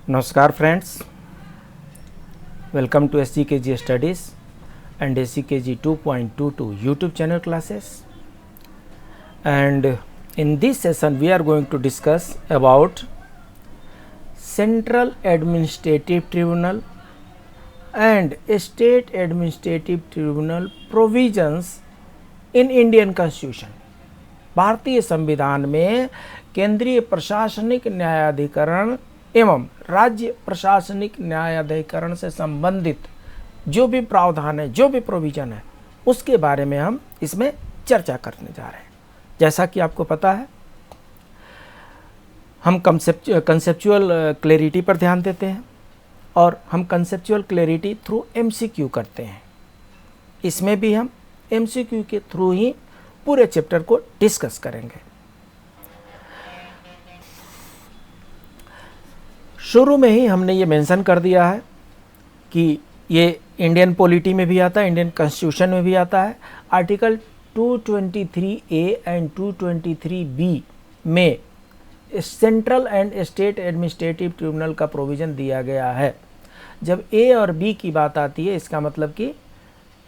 नमस्कार friends, welcome to SGKG studies and SGKG 2.22 YouTube channel classes. And in this session we are going to discuss about Central Administrative Tribunal and State Administrative Tribunal provisions in Indian Constitution. भारतीय संविधान में केंद्रीय प्रशासनिक न्यायाधिकरण एवं राज्य प्रशासनिक न्यायाधिकरण से संबंधित जो भी प्रावधान है, जो भी प्रोविज़न है, उसके बारे में हम इसमें चर्चा करने जा रहे हैं। जैसा कि आपको पता है, हम कंसेप्चुअल क्लैरिटी पर ध्यान देते हैं और हम कंसेप्चुअल क्लैरिटी थ्रू MCQ करते हैं। इसमें भी हम MCQ के थ्रू ही पूरे चैप्टर को डिस्कस करेंगे। शुरू में ही हमने ये मेंशन कर दिया है कि ये इंडियन पॉलिटी में भी आता है, इंडियन कॉन्स्टिट्यूशन में भी आता है। आर्टिकल 223A एंड 223B में central and state administrative tribunal का प्रोविज़न दिया गया है। जब A और B की बात आती है, इसका मतलब कि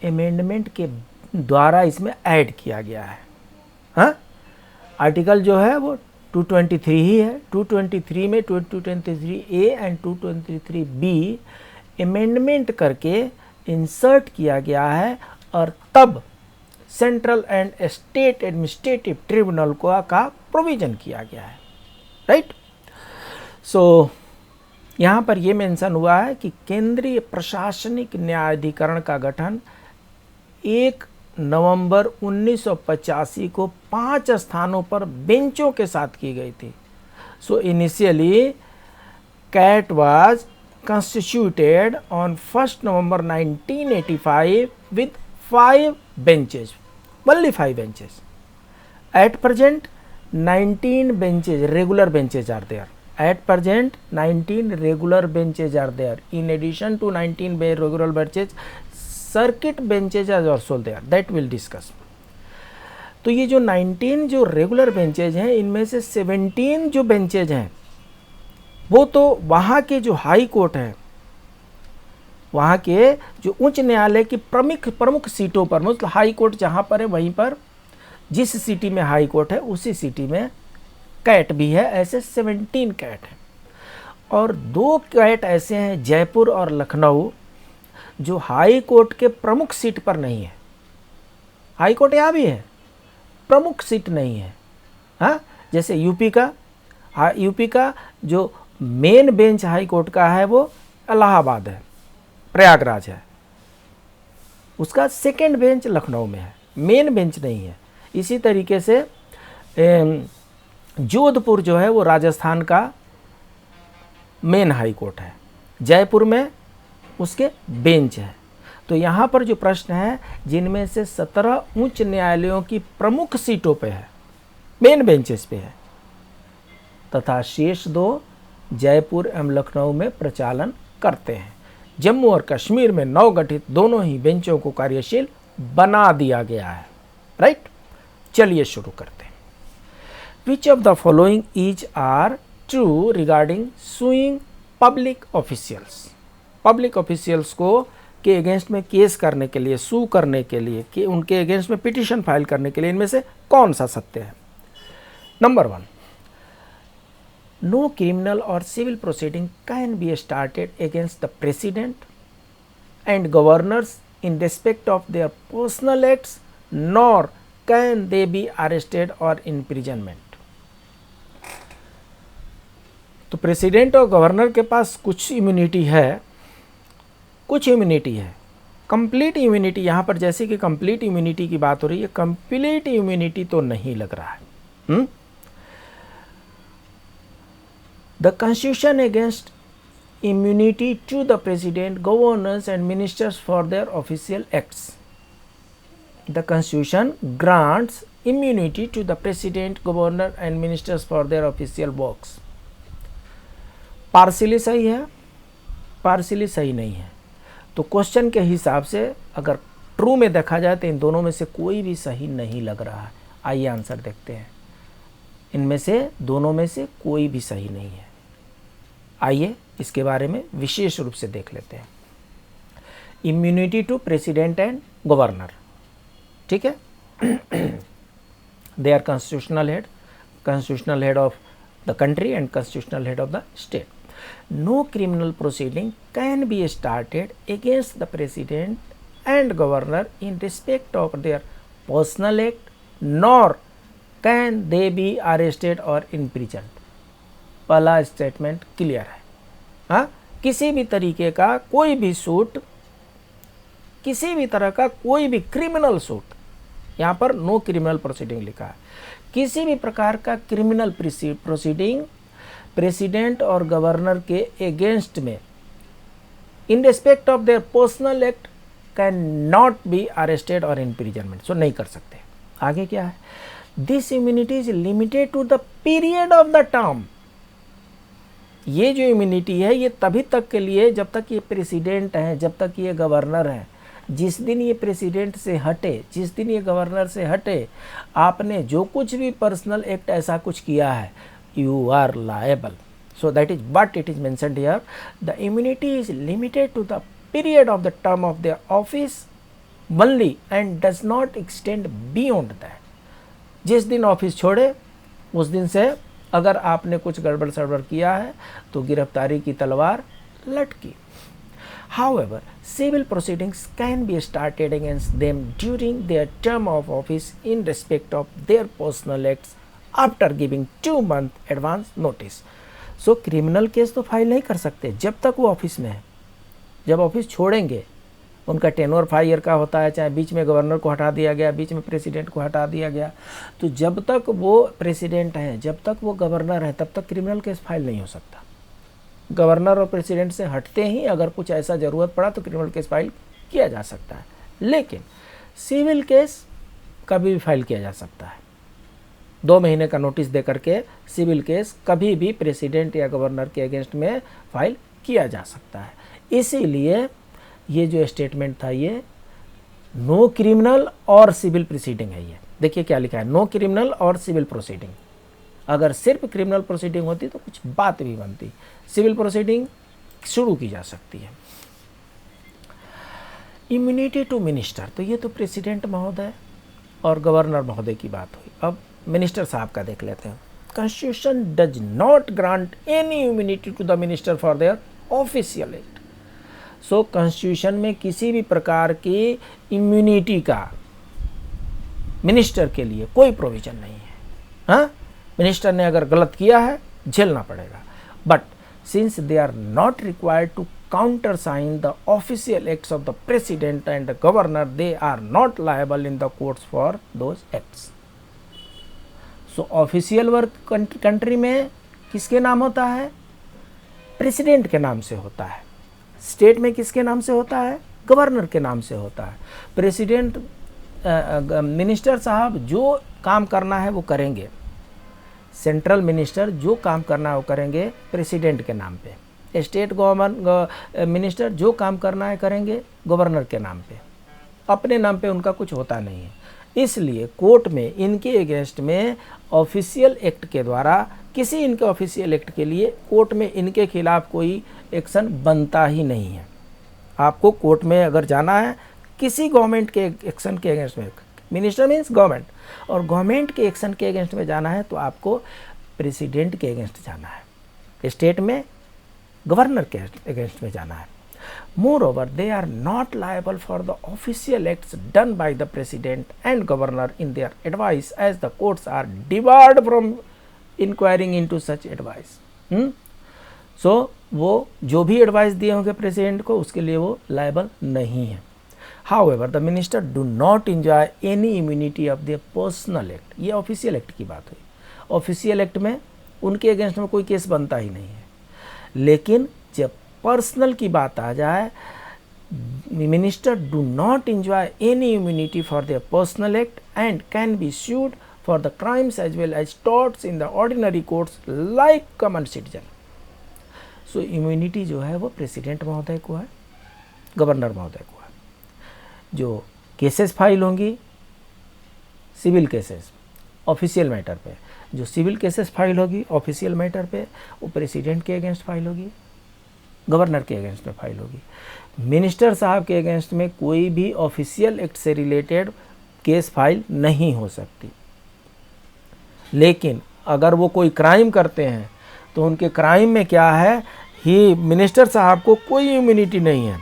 अमेंडमेंट के द्वारा इसमें ऐड किया गया है। हाँ, आर्टिकल जो है वो 223 ही है। 223 में 223A एंड 223B अमेंडमेंट करके इंसर्ट किया गया है और तब central and state administrative tribunal का प्रोविज़न किया गया है। राइट। सो यहाँ पर यह मेंशन हुआ है कि केंद्रीय प्रशासनिक न्यायाधिकरण का गठन 1 नवंबर 1985 को 5 स्थानों पर बेंचों के साथ की गई थी। So initially CAT was constituted on 1st November 1985 with 5 benches, only 5 benches. At present 19 benches, regular benches are there. At present 19 regular benches are there. In addition to 19 regular benches, circuit benches are also there. That will discuss. तो ये जो 19 जो regular benches हैं, इनमें से 17 जो benches हैं वो तो वहाँ के जो हाई कोर्ट है, वहाँ के जो उच्च न्यायालय की प्रमुख सीटों पर, मतलब हाई कोर्ट जहाँ पर है वहीं पर जिस सिटी में हाई कोर्ट है उसी सिटी में कैट भी है। ऐसे 17 कैट हैं और 2 कैट ऐसे हैं जयपुर और लखनऊ जो हाई कोर्ट के प्रमुख सीट पर नहीं है। हाई कोर्ट यहाँ भी है, प्रमुख सीट नहीं है। हाँ, जैसे यूपी का जो मेन बेंच हाई कोर्ट का है वो इलाहाबाद है, प्रयागराज है। उसका सेकेंड बेंच लखनऊ में है, मेन बेंच नहीं है। इसी तरीके से जोधपुर जो है वो राजस्थान का मेन हाई कोर्ट है, जयपुर में उसके बेंच है। तो यहाँ पर जो प्रश्न है, जिनमें से 17 उच्च न्यायालयों की प्रमुख सीटों पे है, मेन बेंचेस पे है, तथा शेष 2 जयपुर एवं लखनऊ में प्रचालन करते हैं। जम्मू और कश्मीर में नवगठित दोनों ही बेंचों को कार्यशील बना दिया गया है। राइट, चलिए शुरू करते हैं। Which of the following is are true regarding suing public officials. Public officials को के अगेंस्ट में केस करने के लिए, सू करने के लिए, कि उनके अगेंस्ट में पिटीशन फाइल करने के लिए इनमें से कौन सा सत्य है? Number 1, no criminal or civil proceeding can be started against the president and governors in respect of their personal acts, nor can they be arrested or imprisonment. तो प्रेसिडेंट और गवर्नर के पास कुछ इम्यूनिटी है, कंप्लीट इम्यूनिटी। यहाँ पर जैसे कि complete immunity की बात हो रही है, कंप्लीट इम्यूनिटी तो नहीं लग रहा है। The Constitution against immunity to the President, governors and ministers for their official acts. The Constitution grants immunity to the President, governor and ministers for their official works. Partially सही है, partially सही नहीं है। तो क्वेश्चन के हिसाब से अगर ट्रू में देखा जाए तो इन दोनों में से कोई भी सही नहीं लग रहा है। आइए आंसर देखते हैं। इनमें से दोनों में से कोई भी सही नहीं है। आइए इसके बारे में विशेष रूप से देख लेते हैं। Immunity to president and governor, ठीक है। They are constitutional head of the country and constitutional head of the state. No criminal proceeding can be started against the president and governor in respect of their personal act, nor can they be arrested or imprisoned. पहला statement clear है। हाँ, किसी भी तरीके का कोई भी suit, किसी भी तरह का कोई भी क्रिमिनल सूट, यहाँ पर नो क्रिमिनल प्रोसीडिंग लिखा है, किसी भी प्रकार का क्रिमिनल प्रोसीडिंग प्रेसिडेंट और गवर्नर के अगेंस्ट में in respect of their personal act can not be arrested और इम्प्रिजनमेंट, सो नहीं कर सकते। आगे क्या है, this immunity is limited to the period of the term. ये जो इम्यूनिटी है ये तभी तक के लिए जब तक ये प्रेसिडेंट है, जब तक ये गवर्नर है। जिस दिन ये प्रेसिडेंट से हटे, जिस दिन ये गवर्नर से हटे, आपने जो कुछ भी पर्सनल एक्ट ऐसा कुछ किया है, you are liable. So that is what it is mentioned here, the immunity is limited to the period of the term of the office only and does not extend beyond that. जिस दिन office छोड़े उस दिन से अगर आपने कुछ गड़बड़ सड़बड़ किया है तो गिरफ्तारी की तलवार लटकी। However, civil proceedings can be started against them during their term of office in respect of their personal acts after giving 2 month advance notice. So criminal case तो फाइल नहीं कर सकते जब तक वो ऑफिस में है। जब ऑफिस छोड़ेंगे, उनका टेन्योर 5 ईयर का होता है, चाहे बीच में गवर्नर को हटा दिया गया, बीच में प्रेसिडेंट को हटा दिया गया, तो जब तक वो प्रेसिडेंट हैं, जब तक वो गवर्नर है, तब तक क्रिमिनल केस फाइल नहीं हो सकता। गवर्नर और प्रेसिडेंट से हटते ही अगर कुछ ऐसा ज़रूरत पड़ा तो क्रिमिनल केस फाइल किया जा सकता है, लेकिन सिविल केस कभी भी फाइल किया जा सकता है। 2 महीने का नोटिस दे करके सिविल केस कभी भी प्रेसिडेंट या गवर्नर के अगेंस्ट में फाइल किया जा सकता है। इसीलिए ये जो स्टेटमेंट था ये नो क्रिमिनल और सिविल प्रोसीडिंग है। ये देखिए क्या लिखा है, नो क्रिमिनल और सिविल प्रोसीडिंग। अगर सिर्फ क्रिमिनल प्रोसीडिंग होती तो कुछ बात भी बनती, सिविल प्रोसीडिंग शुरू की जा सकती है। इम्यूनिटी टू मिनिस्टर, तो ये तो प्रेसिडेंट महोदय और गवर्नर महोदय की बात हुई। अब मिनिस्टर साहब का देख लेते हैं। Constitution does not grant any immunity to the minister for their official act. So constitution में किसी भी प्रकार की इम्यूनिटी का मिनिस्टर के लिए कोई प्रोविजन नहीं है। हाँ, मिनिस्टर ने अगर गलत किया है झेलना पड़ेगा, but since they are not required to countersign the official acts of the president and the governor, they are not liable in the courts for those acts. So official work country में किसके नाम होता है? President के नाम से होता है। स्टेट में किसके नाम से होता है? गवर्नर के नाम से होता है। प्रेसिडेंट मिनिस्टर साहब जो काम करना है वो करेंगे, सेंट्रल मिनिस्टर जो काम करना है वो करेंगे प्रेसिडेंट के नाम पे, स्टेट गवर्नमेंट मिनिस्टर जो काम करना है करेंगे गवर्नर के नाम पे, अपने नाम पे उनका कुछ होता नहीं है। इसलिए कोर्ट में इनके अगेंस्ट में ऑफिशियल एक्ट के द्वारा किसी इनके ऑफिशियल एक्ट के लिए कोर्ट में इनके खिलाफ कोई एक्शन बनता ही नहीं है। आपको कोर्ट में अगर जाना है किसी गवर्नमेंट के एक्शन के अगेंस्ट में, मिनिस्टर मीन्स गवर्नमेंट, और गवर्नमेंट के एक्शन के अगेंस्ट में जाना है तो आपको प्रेसिडेंट के अगेंस्ट जाना है, स्टेट में गवर्नर के अगेंस्ट में जाना है। Moreover, they are not liable for the official acts done by the president and governor in their advice, as the courts are debarred from inquiring into such advice. So वो जो भी advice दिए होंगे president को उसके लिए वो liable नहीं है। However, the minister do not enjoy any immunity of their personal act. ये ऑफिशियल एक्ट की बात हुई। ऑफिशियल एक्ट में उनके अगेंस्ट में कोई केस बनता ही नहीं है, लेकिन जब पर्सनल की बात आ जाए, minister do not enjoy any immunity for their personal act and can be sued for the crimes as well as torts in the ordinary courts like common citizen. So immunity जो है वो president महोदय को है, governor महोदय को है। जो केसेस फाइल होंगी सिविल केसेस ऑफिशियल मैटर पे, जो सिविल केसेस फाइल होगी ऑफिशियल मैटर पे वो प्रेसिडेंट के अगेंस्ट फाइल होगी, गवर्नर के अगेंस्ट में फाइल होगी। मिनिस्टर साहब के अगेंस्ट में कोई भी ऑफिशियल एक्ट से रिलेटेड केस फाइल नहीं हो सकती। लेकिन अगर वो कोई क्राइम करते हैं तो उनके क्राइम में क्या है, ही मिनिस्टर साहब को कोई इम्यूनिटी नहीं है।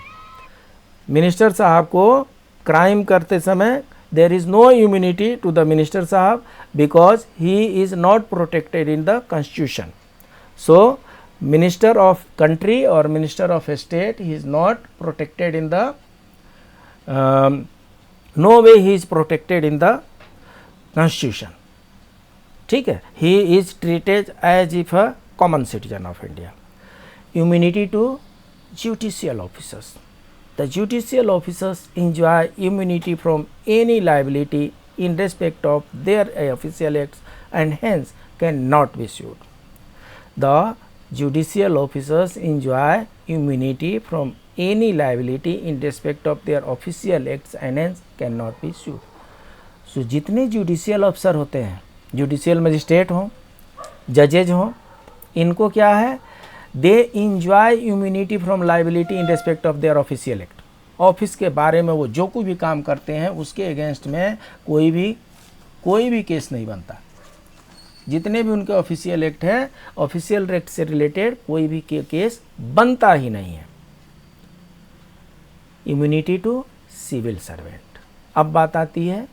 मिनिस्टर साहब को क्राइम करते समय there is no immunity to the minister साहब because he is not protected in the constitution. So minister of country और minister of state he is not protected in the no way he is protected in the constitution. ठीक है, he is treated as if a common citizen of India. Immunity to judicial officers. The judicial officers enjoy immunity from any liability in respect of their official acts and hence cannot be sued. The judicial officers enjoy immunity from any liability in respect of their official acts and hence cannot be sued. So जितने judicial अफसर होते हैं, judicial magistrate हों, जजेज हों, इनको क्या है, they enjoy immunity from liability in respect of their official act. Office के बारे में वो जो कोई भी काम करते हैं उसके अगेंस्ट में कोई भी केस नहीं बनता। जितने भी उनके ऑफिशियल एक्ट हैं, ऑफिशियल एक्ट से रिलेटेड कोई भी केस बनता ही नहीं है। Immunity to civil servant. अब बात आती है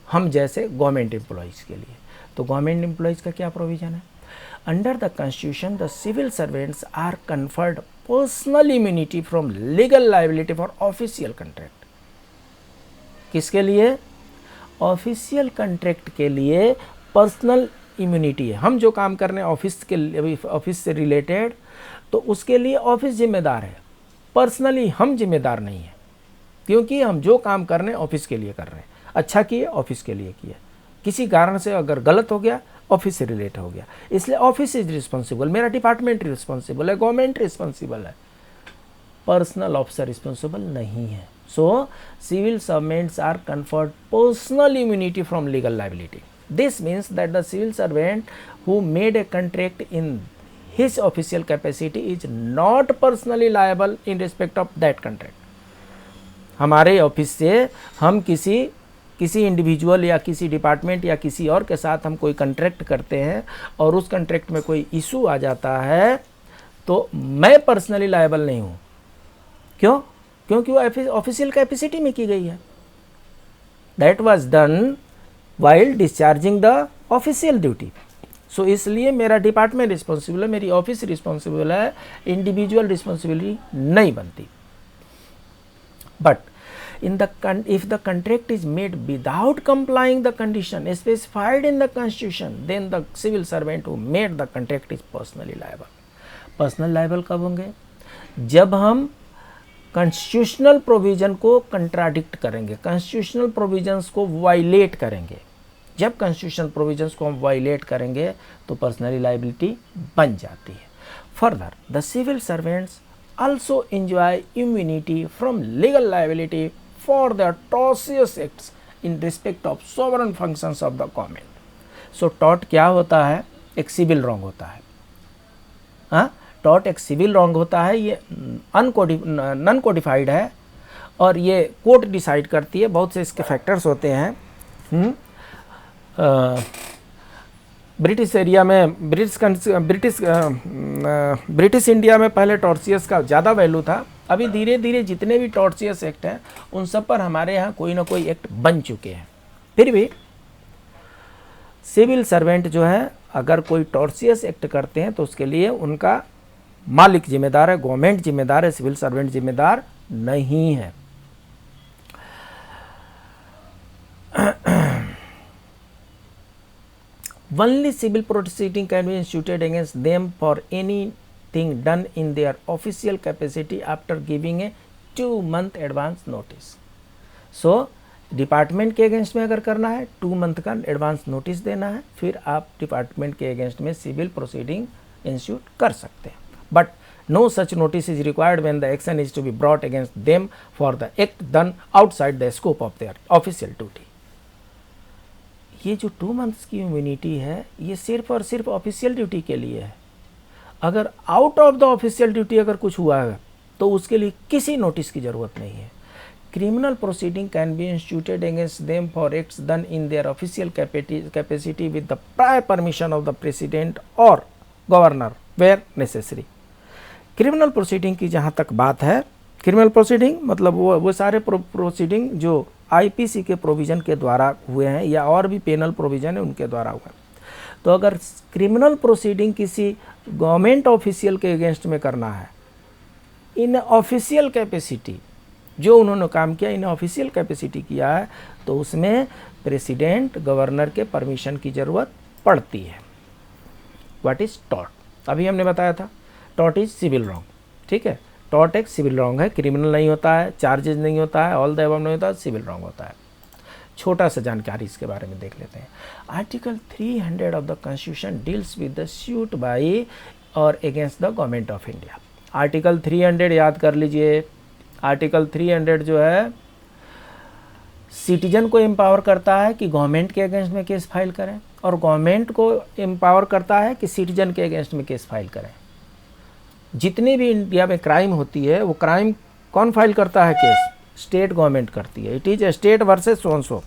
हम जैसे गवर्नमेंट एम्प्लॉयज़ के लिए। तो गवर्नमेंट एम्प्लॉयज़ का क्या प्रोविज़न है? Under the Constitution, the civil servants are conferred personal immunity from legal liability for official contract. किसके लिए? ऑफिशियल कॉन्ट्रैक्ट के लिए पर्सनल इम्यूनिटी है। हम जो काम कर रहे हैं ऑफिस के लिए, ऑफिस से रिलेटेड, तो उसके लिए ऑफिस जिम्मेदार है, पर्सनली हम जिम्मेदार नहीं है, क्योंकि हम जो काम कर रहे हैं ऑफिस के लिए कर रहे हैं। अच्छा किए, ऑफिस के लिए किया, किसी कारण से अगर गलत हो गया ऑफिस से रिलेट हो गया, इसलिए ऑफिस इज रिस्पॉन्सिबल, मेरा डिपार्टमेंट रिस्पॉन्सिबल है, गवर्नमेंट रिस्पॉन्सिबल है, पर्सनल ऑफिसर रिस्पॉन्सिबल नहीं है। So civil servants are conferred personal immunity from legal liability. This means that the civil servant who made a contract in his official capacity is not personally liable in respect of that contract. हमारे office से हम किसी individual या किसी department या किसी और के साथ हम कोई कॉन्ट्रैक्ट करते हैं और उस कॉन्ट्रैक्ट में कोई इशू आ जाता है तो मैं पर्सनली लायबल नहीं हूँ। क्यों? क्योंकि वो ऑफिशियल कैपेसिटी में की गई है। That was done while discharging the official duty. So इसलिए मेरा डिपार्टमेंट रिस्पॉन्सिबल है, मेरी ऑफिस रिस्पॉन्सिबल है, इंडिविजुअल रिस्पॉन्सिबिलिटी नहीं बनती। But if the contract is made without complying the condition specified in the constitution, then the civil servant who made the contract is personally liable. Personal liable कब होंगे? जब हम constitutional provision को contradict करेंगे, constitutional provisions को violet करेंगे। जब constitutional provisions को हम वायलेट करेंगे तो पर्सनली लाइबिलिटी बन जाती है। Further, the civil servants also enjoy immunity from legal liability for their tortious acts in respect of sovereign functions of the government. So tort क्या होता है? एक सिविल रॉन्ग होता है। हाँ, टॉट एक सिविल रॉन्ग होता है, ये नॉन कोडिफाइड है और ये कोर्ट डिसाइड करती है। बहुत से इसके फैक्टर्स होते हैं। ब्रिटिश एरिया में ब्रिटिश इंडिया में पहले टॉर्सियस का ज़्यादा वैल्यू था। अभी धीरे धीरे जितने भी टॉर्सियस एक्ट हैं उन सब पर हमारे यहाँ कोई ना कोई एक्ट बन चुके हैं। फिर भी सिविल सर्वेंट जो है अगर कोई टॉर्सियस एक्ट करते हैं तो उसके लिए उनका मालिक जिम्मेदार है, गवर्नमेंट जिम्मेदार है, सिविल सर्वेंट जिम्मेदार नहीं है। Only civil proceeding can be instituted against them for anything done in their official capacity after giving a 2-month advance notice. So department के अगेंस्ट में अगर करना है 2 मंथ का एडवांस नोटिस देना है, फिर आप डिपार्टमेंट के अगेंस्ट में सिविल प्रोसीडिंग इंस्टीट्यूट कर सकते हैं। But no such notice is required when the action is to be brought against them for the act done outside the scope of their official duty. ये जो 2 months की immunity है ये सिर्फ और सिर्फ ऑफिशियल ड्यूटी के लिए है। अगर out of the official duty अगर कुछ हुआ है तो उसके लिए किसी नोटिस की ज़रूरत नहीं है। Criminal proceeding can be instituted against them for acts done in their official capacity with the prior permission of the president और governor where necessary. Criminal proceeding की जहाँ तक बात है, क्रिमिनल प्रोसीडिंग मतलब वो सारे प्रोसीडिंग जो आईपीसी के प्रोविज़न के द्वारा हुए हैं या और भी पेनल प्रोविज़न है उनके द्वारा हुए। तो अगर क्रिमिनल प्रोसीडिंग किसी गवर्नमेंट ऑफिशियल के अगेंस्ट में करना है इन ऑफिशियल कैपेसिटी, जो उन्होंने काम किया इन ऑफिशियल कैपेसिटी किया है, तो उसमें प्रेसिडेंट गवर्नर के परमिशन की ज़रूरत पड़ती है। What is tort? अभी हमने बताया था टॉर्ट इज सिविल रॉन्ग, ठीक है। टॉर्ट एक सिविल रॉन्ग है, क्रिमिनल नहीं होता है, चार्जेज नहीं होता है, ऑल द अबव नहीं होता है, सिविल रॉन्ग होता है। छोटा सा जानकारी इसके बारे में देख लेते हैं। Article 300 of the constitution deals with the suit by और against the government of India. Article 300 याद कर लीजिए। आर्टिकल 300 जो है सिटीजन को एम्पावर करता है कि गवर्नमेंट के अगेंस्ट में केस फाइल करें, और गवर्नमेंट को एम्पावर करता है कि सिटीजन के अगेंस्ट में केस फाइल करें। जितनी भी इंडिया में क्राइम होती है वो क्राइम कौन फाइल करता है केस? स्टेट गवर्नमेंट करती है। It is state versus so and so.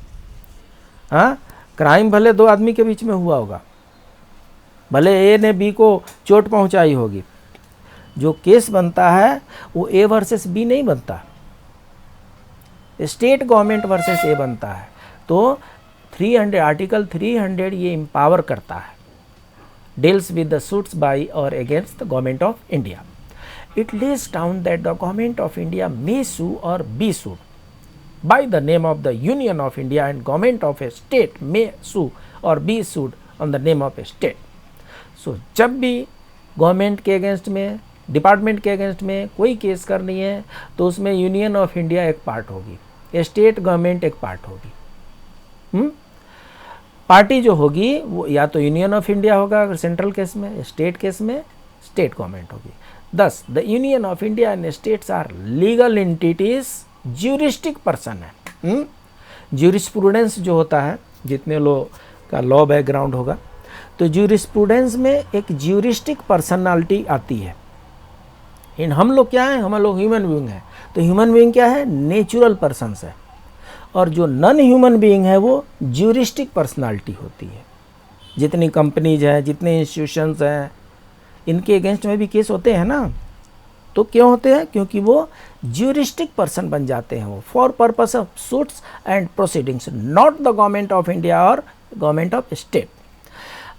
हाँ, क्राइम भले दो आदमी के बीच में हुआ होगा, भले ए ने बी को चोट पहुंचाई होगी, जो केस बनता है वो ए वर्सेस बी नहीं बनता, स्टेट गवर्नमेंट वर्सेस ए बनता है। तो 300 आर्टिकल 300 ये एम्पावर करता है, deals with the suits by or against the government of India. It lays down that the government of India may sue or be sued by the name of the Union of India, and government of a state may sue or be sued on the name of a state. So जब भी government के against में, department के against में कोई case करनी है तो उसमें यूनियन ऑफ इंडिया एक पार्ट होगी, स्टेट गवर्नमेंट एक पार्ट होगी। पार्टी जो होगी वो या तो यूनियन ऑफ इंडिया होगा अगर सेंट्रल केस में, स्टेट केस में स्टेट गवर्नमेंट होगी। Thus the union of India and states are legal entities, juristic person है। ज्यूरिस्प्रूडेंस जो होता है, जितने लोग का लॉ बैकग्राउंड होगा, तो ज्यूरिस्प्रूडेंस में एक ज्यूरिस्टिक पर्सनालिटी आती है। इन हम लोग क्या है? हम लोग ह्यूमन बीइंग है। तो ह्यूमन बीइंग क्या है? नेचुरल पर्सन्स है। और जो नॉन ह्यूमन बीइंग है वो ज्यूरिस्टिक पर्सनालिटी होती है। जितनी कंपनीज हैं, जितने इंस्टीट्यूशंस हैं, इनके अगेंस्ट में भी केस होते हैं ना। तो क्यों होते हैं? क्योंकि वो ज्यूरिस्टिक पर्सन बन जाते हैं वो, for purpose of suits and proceedings, not the government of India और government of state.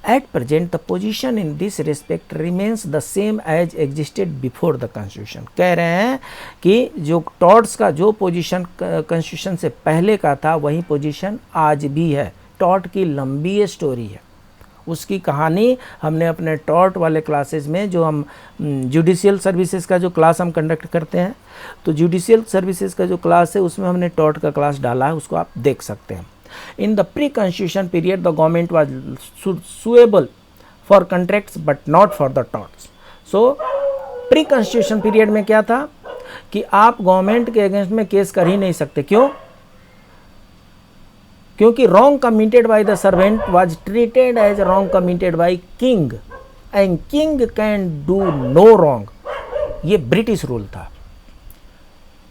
At present, the position in this respect remains the same as existed before the Constitution. कह रहे हैं कि जो टॉर्ट्स का जो पोजीशन कॉन्स्टिट्यूशन से पहले का था वही पोजीशन आज भी है। टॉर्ट की लंबी स्टोरी है, उसकी कहानी हमने अपने टॉर्ट वाले क्लासेस में, जो हम जुडिशियल सर्विसेज का जो क्लास हम कंडक्ट करते हैं, तो जुडिशियल सर्विसेज का जो क्लास है उसमें हमने टॉर्ट का क्लास डाला है, उसको आप देख सकते हैं। In the pre-constitution period, the government was suable for contracts but not for the torts. So, pre-constitution period में क्या था कि आप गवर्नमेंट के अगेंस्ट में केस कर ही नहीं सकते। क्यों? क्योंकि wrong committed by the servant was treated as wrong committed by king, and king can do no wrong. ये ब्रिटिश रूल था।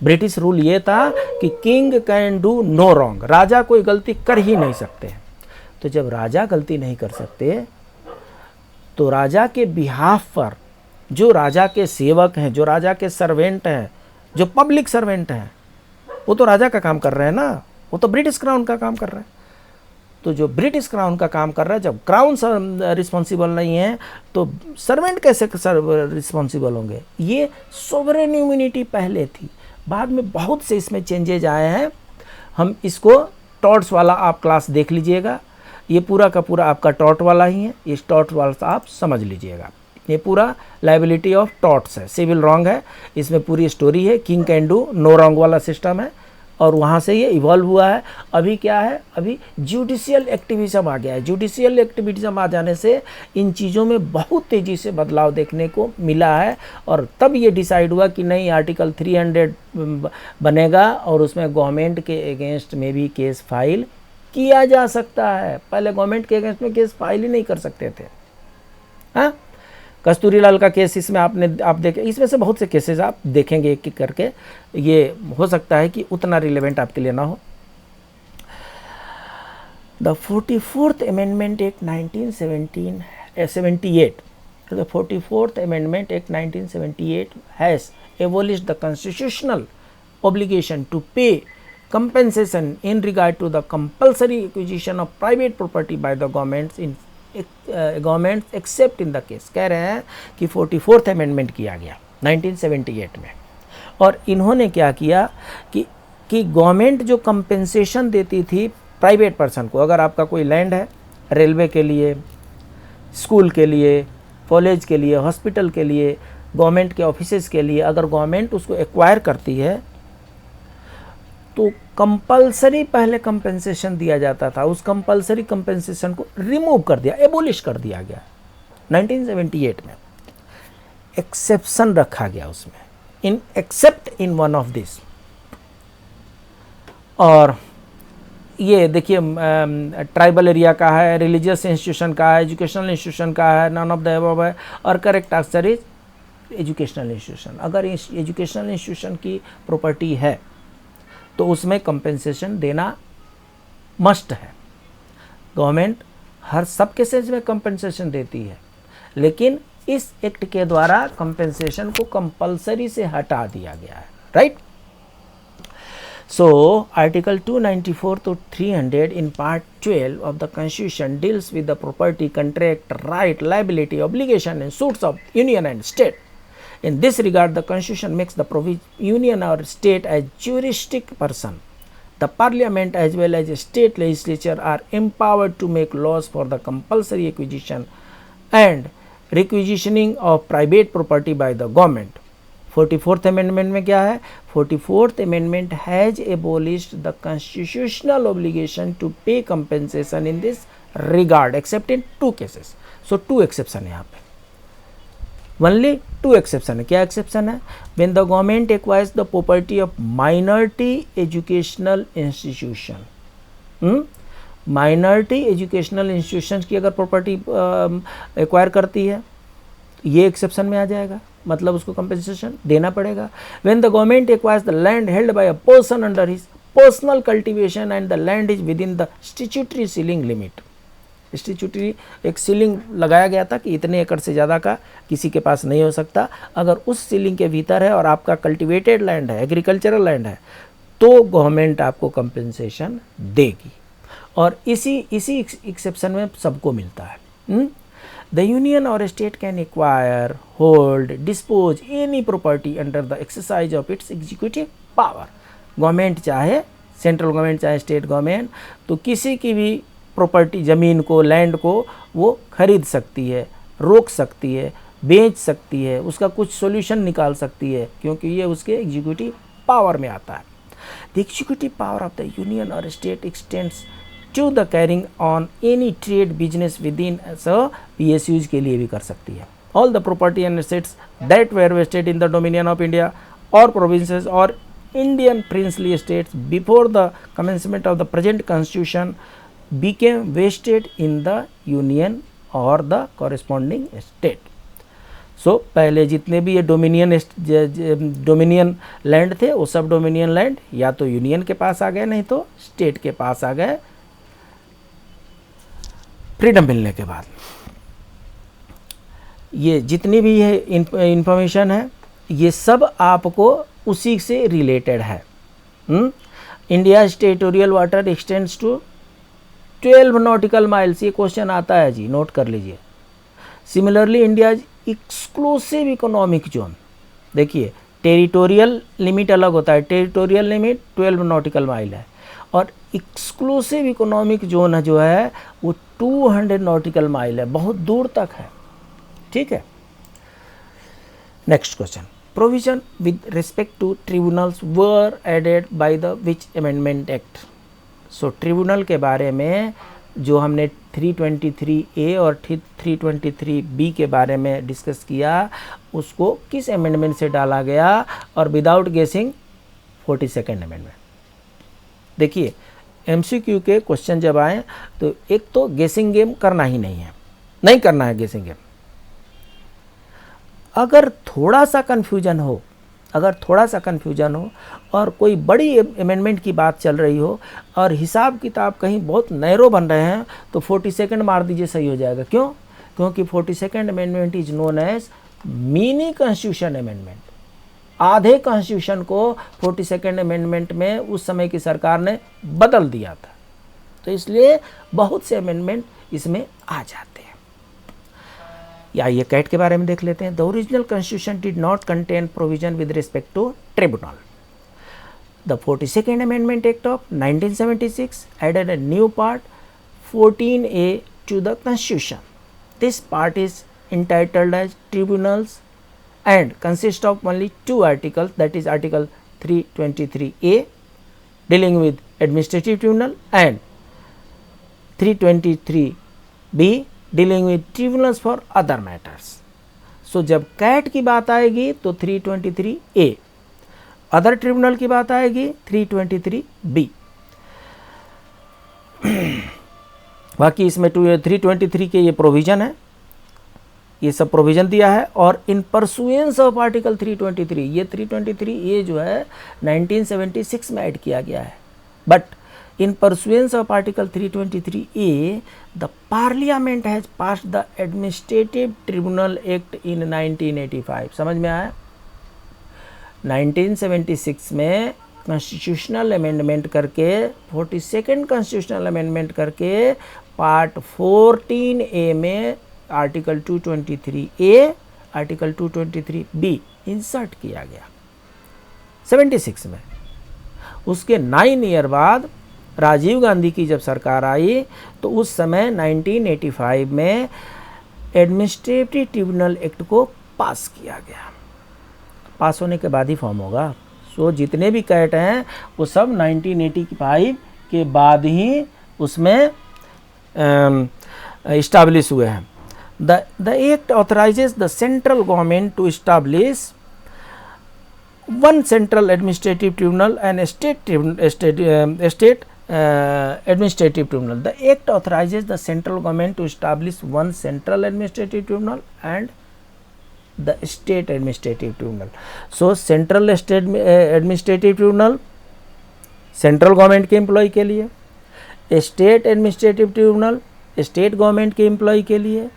ब्रिटिश रूल ये था कि king can do no wrong, राजा कोई गलती कर ही नहीं सकते। तो जब राजा गलती नहीं कर सकते तो राजा के बिहाफ पर जो राजा के सेवक हैं, जो राजा के सर्वेंट हैं, जो पब्लिक सर्वेंट हैं, वो तो राजा का काम कर रहे हैं ना, वो तो ब्रिटिश क्राउन का काम कर रहे हैं। तो जो ब्रिटिश क्राउन का काम कर रहा है, जब क्राउन रिस्पॉन्सिबल नहीं है तो सर्वेंट कैसे रिस्पॉन्सिबल होंगे? ये सोवरेन इम्यूनिटी पहले थी, बाद में बहुत से इसमें चेंजेज आए हैं। हम इसको टॉर्ट्स वाला आप क्लास देख लीजिएगा, ये पूरा का पूरा आपका टॉर्ट वाला ही है, इस टॉर्ट वाला आप समझ लीजिएगा। ये पूरा लायबिलिटी ऑफ टॉर्ट्स है, सिविल रॉन्ग है, इसमें पूरी स्टोरी है, king can do no wrong वाला सिस्टम है, और वहाँ से ये इवॉल्व हुआ है। अभी क्या है? अभी जुडिशियल एक्टिविज्म आ गया है। जुडिशियल एक्टिविज्म आ जाने से इन चीज़ों में बहुत तेज़ी से बदलाव देखने को मिला है, और तब ये डिसाइड हुआ कि नहीं, आर्टिकल 300 बनेगा और उसमें गवर्नमेंट के अगेंस्ट में भी केस फाइल किया जा सकता है। पहले गवर्नमेंट के अगेंस्ट में केस फाइल ही नहीं कर सकते थे। हाँ, कस्तूरीलाल का केस इसमें आप देखें, इसमें से बहुत से केसेस आप देखेंगे एक एक करके, ये हो सकता है कि उतना रिलेवेंट आपके लिए ना हो। The 44th Amendment Act 1978, the 44th Amendment Act 1978 has abolished the constitutional obligation to pay compensation in regard to the compulsory acquisition of private property by the governments except in the case, कह रहे हैं कि 44th Amendment किया गया 1978 में, और इन्होंने क्या किया कि गवर्नमेंट जो कंपेंसेशन देती थी प्राइवेट पर्सन को, अगर आपका कोई लैंड है रेलवे के लिए, स्कूल के लिए, कॉलेज के लिए, हॉस्पिटल के लिए, गवर्नमेंट के ऑफिसेज के लिए, अगर गवर्नमेंट उसको एक्वायर करती है तो कंपलसरी पहले कंपेंसेशन दिया जाता था, उस कंपलसरी कंपेंसेशन को रिमूव कर दिया, एबोलिश कर दिया गया 1978 में। एक्सेप्शन रखा गया उसमें, in except in one of this. और ये देखिए ट्राइबल एरिया का है, रिलीजियस इंस्टीट्यूशन का है, एजुकेशनल इंस्टीट्यूशन का है, नन ऑफ द अबव है, और correct answer is educational institution. अगर एजुकेशनल इंस्टीट्यूशन की प्रॉपर्टी है तो उसमें कंपेंसेशन देना मस्ट है। गवर्नमेंट हर सब केसेज में कंपेंसेशन देती है, लेकिन इस एक्ट के द्वारा कंपेंसेशन को कंपलसरी से हटा दिया गया है, right. So, Article 294 to 300 in Part 12 of the Constitution deals with the property, contract, right, liability, obligation and suits of union and state. In this regard, the Constitution makes the union or state as juristic person. The Parliament as well as state legislature are empowered to make laws for the compulsory acquisition and requisitioning of private property by the government. 44th Amendment में क्या है? 44th Amendment has abolished the constitutional obligation to pay compensation in this regard except in 2 cases. So 2 exception है यहाँ पे, only 2 exception है। क्या exception है? When the government acquires the property of minority educational institution, minority educational institutions की अगर property acquire करती है, ये एक्सेप्शन में आ जाएगा, मतलब उसको कंपेंसेशन देना पड़ेगा। When the government acquires the land held by a person under his personal cultivation and the land is with in the statutory ceiling limit. Statutory एक सीलिंग लगाया गया था कि इतने एकड़ से ज़्यादा का किसी के पास नहीं हो सकता। अगर उस सीलिंग के भीतर है और आपका कल्टिवेटेड लैंड है, एग्रीकल्चरल लैंड है, तो गवर्नमेंट आपको कंपेंसेशन देगी, और इसी एक्सेप्शन में सबको मिलता है। The union or state can acquire, hold, dispose any property under the exercise of its executive power. Government चाहे सेंट्रल गवर्नमेंट चाहे स्टेट गवर्नमेंट, तो किसी की भी प्रॉपर्टी, ज़मीन को, लैंड को वो खरीद सकती है, रोक सकती है, बेच सकती है, उसका कुछ सॉल्यूशन निकाल सकती है, क्योंकि ये उसके एग्जीक्यूटिव पावर में आता है। The executive power of the union और state extends to the carrying on any trade business within, PSUs के लिए भी कर सकती है। All the property and assets that were vested in the dominion of India और provinces और Indian princely states before the commencement of the present constitution became vested in the union और the corresponding state. So पहले जितने भी ये dominion land थे, वो सब डोमिनियन लैंड या तो यूनियन के पास आ गए, नहीं तो स्टेट के पास आ गए फ्रीडम मिलने के बाद। ये जितनी भी ये इंफॉर्मेशन है, ये सब आपको उसी से रिलेटेड है। India territorial water extends to 12 nautical miles, ये क्वेश्चन आता है जी, नोट कर लीजिए। Similarly India exclusive economic zone, देखिए टेरिटोरियल लिमिट अलग होता है, टेरिटोरियल लिमिट 12 नॉटिकल माइल है, और एक्सक्लूसिव इकोनॉमिक जोन जो है वो 200 नॉटिकल माइल है, बहुत दूर तक है, ठीक है। Next question, provision with respect to tribunals were added by the which amendment act. So tribunal के बारे में जो हमने 323A और 323B के बारे में डिस्कस किया, उसको किस अमेंडमेंट से डाला गया, और विदाउट गेसिंग 42nd अमेंडमेंट। देखिए MCQ के क्वेश्चन जब आए तो एक तो गेसिंग गेम करना ही नहीं है, नहीं करना है गेसिंग गेम। अगर थोड़ा सा कन्फ्यूजन हो और कोई बड़ी अमेंडमेंट की बात चल रही हो और हिसाब किताब कहीं बहुत नैरो बन रहे हैं तो 42nd मार दीजिए, सही हो जाएगा। क्यों? क्योंकि 42nd amendment is known as mini constitution amendment. आधे कॉन्स्टिट्यूशन को 42nd अमेंडमेंट में उस समय की सरकार ने बदल दिया था, तो इसलिए बहुत से अमेंडमेंट इसमें आ जाते हैं। या ये कैट के बारे में देख लेते हैं। The original constitution did not contain provision with respect to tribunal. The 42nd amendment act of 1976 added a new part 14A to the constitution. This part is entitled as tribunals and consists of only two articles, that is article 323A dealing with administrative tribunal and 323B dealing with tribunals for other matters. So जब cat की बात आएगी तो 323A, other tribunal की बात आएगी 323B। बाकी इसमें 323 के ये प्रोविज़न है, ये सब प्रोविज़न दिया है। और इन परसुएंस ऑफ आर्टिकल 323, ये 323A जो है 1976 में ऐड किया गया है। But in pursuance of article 323A, the parliament has passed the administrative tribunal act in 1985। समझ में आया? 1976 में कॉन्स्टिट्यूशनल अमेंडमेंट करके 42nd कॉन्स्टिट्यूशनल अमेंडमेंट करके पार्ट 14A में article 223A, article 223B insert किया गया 76 में। उसके 9 ईयर बाद राजीव गांधी की जब सरकार आई तो उस समय 1985 में एडमिनिस्ट्रेटिव ट्रिब्यूनल एक्ट को पास किया गया। पास होने के बाद ही फॉर्म होगा। सो जितने भी कैट हैं वो सब 1985 के बाद ही उसमें इस्टाब्लिश हुए हैं। The act authorises the central government to establish one central administrative tribunal and state administrative tribunal. The act authorizes the central government to establish one central administrative tribunal and the state administrative tribunal. So central state administrative tribunal central government के employ के लिए, state administrative tribunal state government के employ के लिए।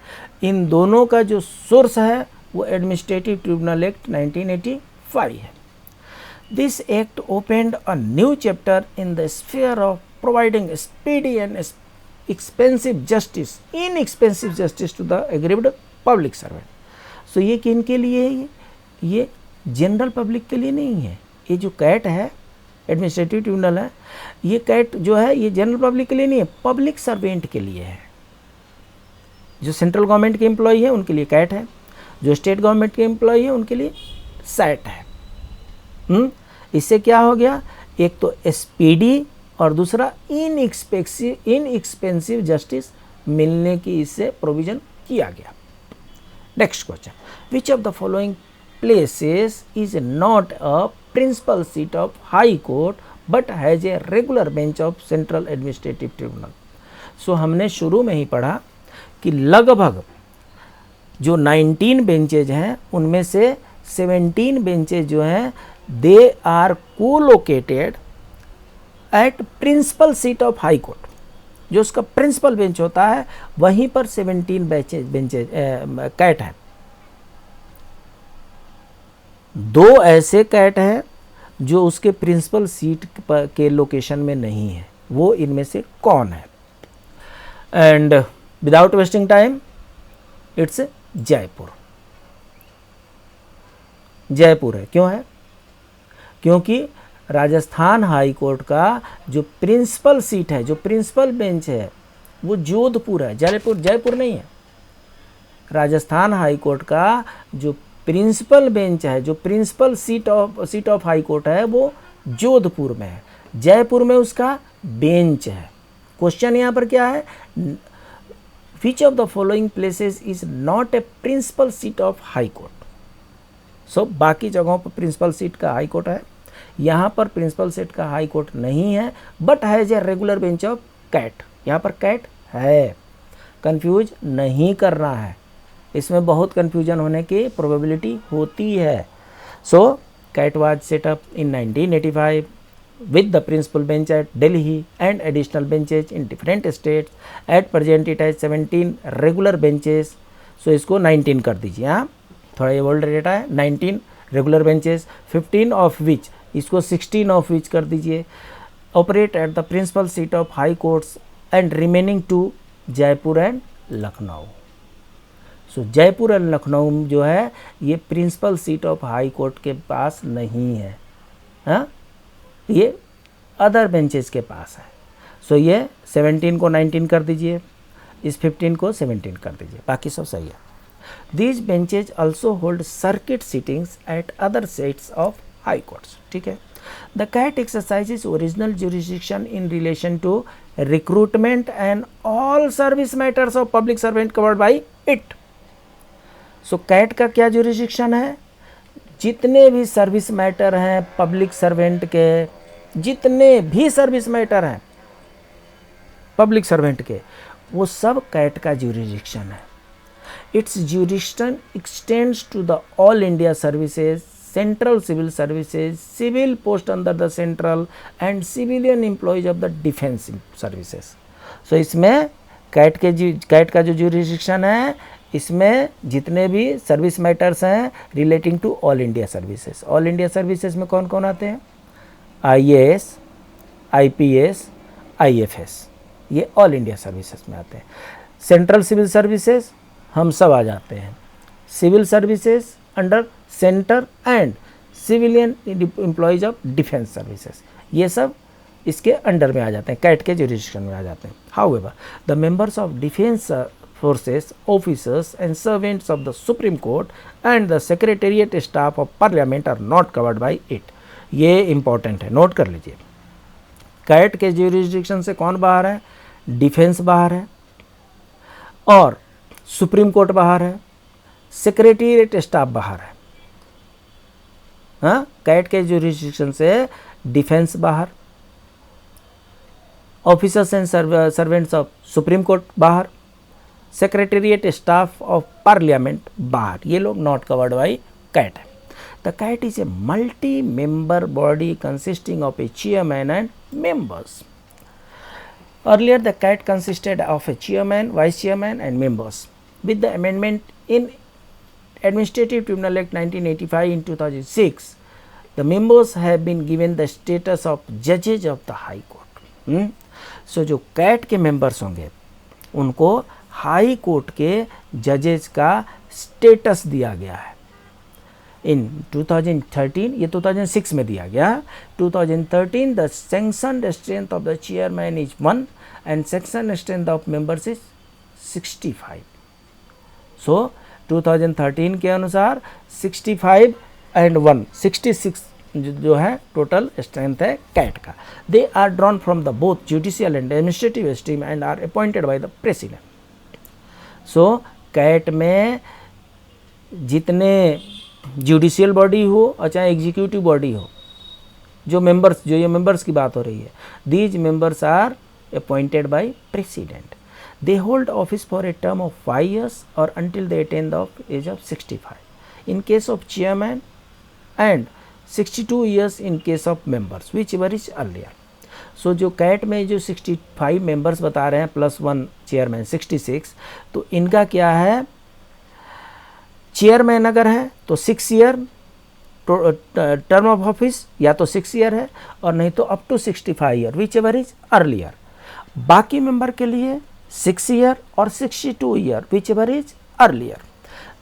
इन दोनों का जो source है वो एडमिनिस्ट्रेटिव ट्रिब्यूनल एक्ट 1985 है। This act opened a new chapter in the sphere of providing speedy and inexpensive justice to the aggrieved public servant. So ये किनके लिए है? ये जनरल पब्लिक के लिए नहीं है। ये जो कैट है, एडमिनिस्ट्रेटिव ट्रिब्यूनल है, ये कैट जो है ये जनरल पब्लिक के लिए नहीं है, पब्लिक सर्वेंट के लिए है। जो सेंट्रल गवर्नमेंट के एम्प्लॉय है उनके लिए कैट है, जो स्टेट गवर्नमेंट के एम्प्लॉय है उनके लिए सैट है। इससे क्या हो गया? एक तो स्पीडी और दूसरा इनएक्सपेंसिव जस्टिस मिलने की इससे प्रोविजन किया गया। Next question, which of the following places is not a principal seat of high court but has a regular bench of central administrative tribunal. So हमने शुरू में ही पढ़ा कि लगभग जो 19 बेंचेज हैं उनमें से 17 बेंचेज जो हैं they are colocated at principal seat of high court. जो उसका प्रिंसिपल बेंच होता है वहीं पर 17 बेंचेज कैट हैं। 2 ऐसे कैट हैं जो उसके प्रिंसिपल सीट के लोकेशन में नहीं है। वो इनमें से कौन है? And without wasting time, it's Jaipur. Jaipur है। क्यों है? क्योंकि राजस्थान हाई कोर्ट का जो प्रिंसिपल सीट है, जो प्रिंसिपल बेंच है, वो जोधपुर है, जयपुर नहीं है। राजस्थान हाई कोर्ट का जो प्रिंसिपल बेंच है, जो principal seat of high court है, वो जोधपुर में है। जयपुर में उसका बेंच है। क्वेश्चन यहाँ पर क्या है? Which of the following places is not a principal seat of high court. So बाकी जगहों पर प्रिंसिपल सीट का हाई कोर्ट है, यहाँ पर प्रिंसिपल सीट का हाई कोर्ट नहीं है, but has a regular bench of CAT. यहाँ पर कैट है, कंफ्यूज नहीं करना है। इसमें बहुत कन्फ्यूजन होने की प्रोबेबिलिटी होती है। So CAT was set up in 1985 with the principal bench at Delhi and additional benches in different states. At present it has 17 regular benches. So इसको 19 कर दीजिए, हाँ थोड़ा ये ओल्ड डेटा है। 19 रेगुलर बेंचेस, 15 ऑफ विच, इसको 16 of which कर दीजिए, operate at the principal seat of high courts and remaining two Jaipur and Lucknow. So Jaipur and Lucknow जो है ये principal seat of high court के पास नहीं है, हाँ ये अदर बेंचेस के पास है। सो ये 17 को 19 कर दीजिए, इस 15 को 17 कर दीजिए, बाकी सब सही है। These benches also hold circuit sittings at other seats of high courts, ठीक है। The CAT exercises original jurisdiction in relation to recruitment and all service matters of public servant covered by it. So CAT का क्या jurisdiction है, जितने भी service matter हैं public servant के, जितने भी सर्विस मैटर हैं पब्लिक सर्वेंट के, वो सब कैट का जुरिस्डिक्शन है। Its jurisdiction extends to the all India services, central civil services, civil post under the central and civilian employees of the defence services. So इसमें कैट का जो jurisdiction है, इसमें जितने भी सर्विस मैटर्स हैं relating to all India services. All India services में कौन कौन आते हैं, IAS, IPS, IFS, ये ऑल इंडिया सर्विसेज में आते हैं। सेंट्रल सिविल सर्विसेज हम सब आ जाते हैं, civil services under centre and civilian employees of defence services, ये सब इसके अंडर में आ जाते हैं, कैट के जुरिस्डिक्शन में आ जाते हैं। However the members of defence forces, officers and servants of the Supreme Court and the Secretariat staff of Parliament are not covered by it. ये important है, नोट कर लीजिए। कैट के जुरिस्डिक्शन से कौन बाहर है, डिफेंस बाहर है और सुप्रीम कोर्ट बाहर है, सेक्रेटेरिएट स्टाफ बाहर है। हाँ, कैट के जुरिस्डिक्शन से डिफेंस बाहर, officers and servants of supreme court बाहर, सेक्रेटेरिएट स्टाफ ऑफ पार्लियामेंट बाहर, ये लोग नॉट कवर्ड बाई कैट है। The CAT is a multi member body consisting of a chairman and members. Earlier the CAT consisted of a chairman, vice chairman and members. With the amendment in administrative tribunal act 1985 in 2006, the members have been given the status of judges of the high court. So जो cat के members होंगे उनको high court के जजेस का status दिया गया है। इन 2013, ये 2006 में दिया गया। 2013 the sanctioned strength of the chairman is 1 and sanctioned strength of members is 65। सो 2013 के अनुसार 65 एंड 1, 66 जो है टोटल स्ट्रेंथ है कैट का। They are drawn from the both judicial and administrative stream and are appointed by the president. So CAT में जितने judicial body हो और चाहे एग्जीक्यूटिव बॉडी हो, जो ये मेंबर्स की बात हो रही है, these members are appointed by president. They hold office for a term of 5 years और until they attain the age of 65 in case of chairman and 62 years in case of members whichever is earlier. सो जो cat में जो 65 members बता रहे हैं plus 1 chairman 66, तो इनका क्या है, चेयरमैन अगर है तो 6 year टर्म ऑफ ऑफिस, या तो 6 year है और नहीं तो up to 65 year whichever is earlier. बाकी मेंबर के लिए 6 year और 62 year whichever is earlier.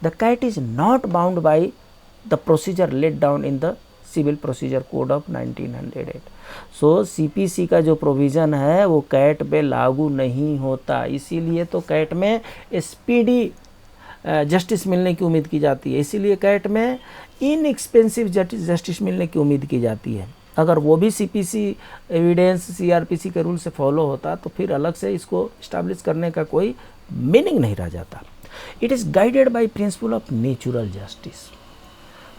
The CAT is not bound by the procedure laid down in the civil procedure code of 1908। So CPC का जो provision है वो cat पे लागू नहीं होता, इसीलिए तो कैट में स्पीडी जस्टिस मिलने की उम्मीद की जाती है, इसीलिए कैट में इनएक्सपेंसिव जस्टिस मिलने की उम्मीद की जाती है। अगर वो भी CPC एविडेंस CRPC के रूल से फॉलो होता तो फिर अलग से इसको इस्टेब्लिश करने का कोई मीनिंग नहीं रह जाता। It is guided by principle of natural justice.